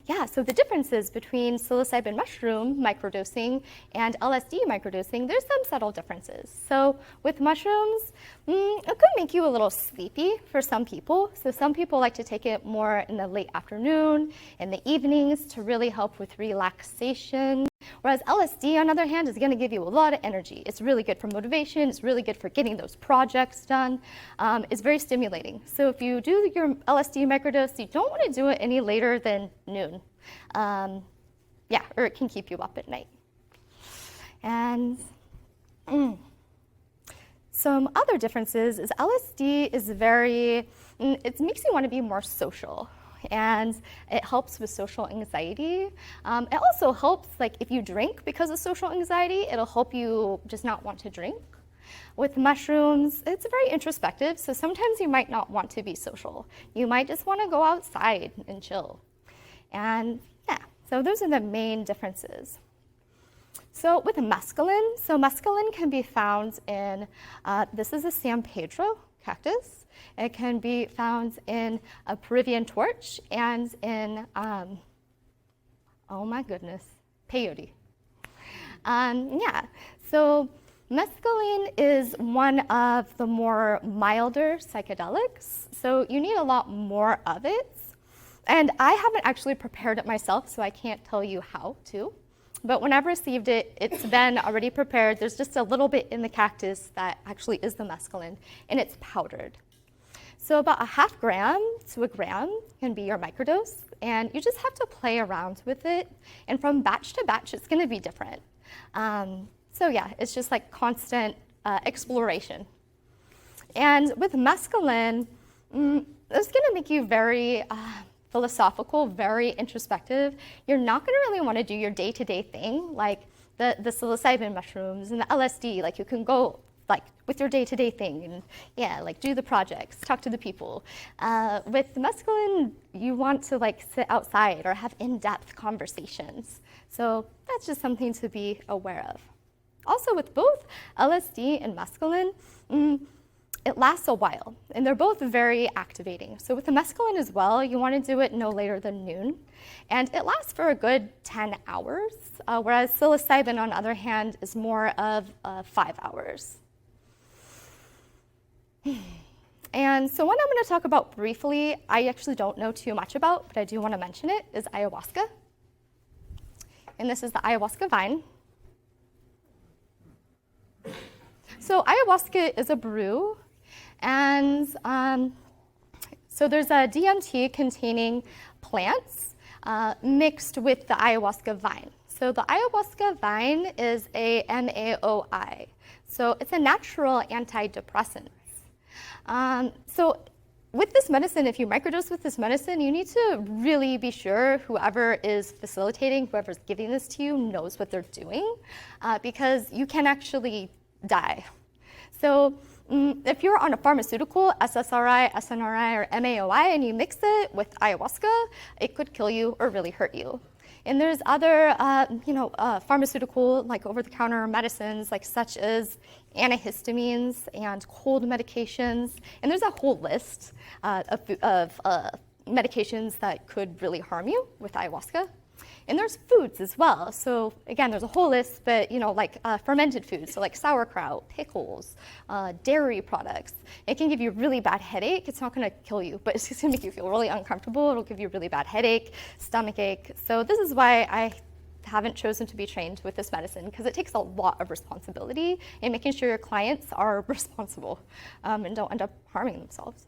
yeah, so the differences between psilocybin mushroom microdosing and LSD microdosing, there's some subtle differences. So with mushrooms, it could make you a little sleepy for some people. So some people like to take it more in the late afternoon, in the evenings to really help with relaxation. Whereas LSD, on the other hand, is going to give you a lot of energy. It's really good for motivation. It's really good for getting those projects done. It's very stimulating. So if you do your LSD microdose, you don't want to do it any later than noon. Yeah, or it can keep you up at night. And some other differences is LSD is it makes you want to be more social. And it helps with social anxiety. It also helps, like, if you drink because of social anxiety, it'll help you just not want to drink. With mushrooms, it's very introspective, so sometimes you might not want to be social. You might just want to go outside and chill. And yeah, so those are the main differences. So with mescaline, mescaline can be found in, this is a San Pedro cactus. It can be found in a Peruvian torch and in, oh my goodness, peyote. Yeah, so mescaline is one of the more milder psychedelics, so you need a lot more of it. And I haven't actually prepared it myself, so I can't tell you how to. But when I've received it, it's been already prepared. There's just a little bit in the cactus that actually is the mescaline, and it's powdered. So about 0.5 gram to 1 gram can be your microdose, and you just have to play around with it. And from batch to batch, it's going to be different. So yeah, it's just like constant exploration. And with mescaline, it's going to make you very philosophical, very introspective. You're not going to really want to do your day-to-day thing, like the psilocybin mushrooms and the LSD. Like, you can go like with your day-to-day thing and yeah, like do the projects, talk to the people. With mescaline, you want to like sit outside or have in-depth conversations. So that's just something to be aware of. Also with both LSD and mescaline, it lasts a while, and they're both very activating. So with the mescaline as well, you want to do it no later than noon, and it lasts for a good 10 hours, whereas psilocybin, on the other hand, is more of 5 hours. And so what I'm going to talk about briefly, I actually don't know too much about, but I do want to mention it, is ayahuasca. And this is the ayahuasca vine. So ayahuasca is a brew, and so there's a DMT containing plants mixed with the ayahuasca vine. So the ayahuasca vine is a MAOI, so it's a natural antidepressant. So with this medicine, if you microdose with this medicine, you need to really be sure whoever is facilitating, whoever's giving this to you, knows what they're doing, because you can actually die. So if you're on a pharmaceutical, SSRI, SNRI, or MAOI, and you mix it with ayahuasca, it could kill you or really hurt you. And there's other, pharmaceutical, like over-the-counter medicines, like such as antihistamines and cold medications. And there's a whole list of medications that could really harm you with ayahuasca. And there's foods as well. So again, there's a whole list, but like fermented foods, so like sauerkraut, pickles, dairy products. It can give you a really bad headache. It's not going to kill you, but it's just going to make you feel really uncomfortable. It'll give you a really bad headache, stomach ache. So this is why I haven't chosen to be trained with this medicine, because it takes a lot of responsibility in making sure your clients are responsible and don't end up harming themselves.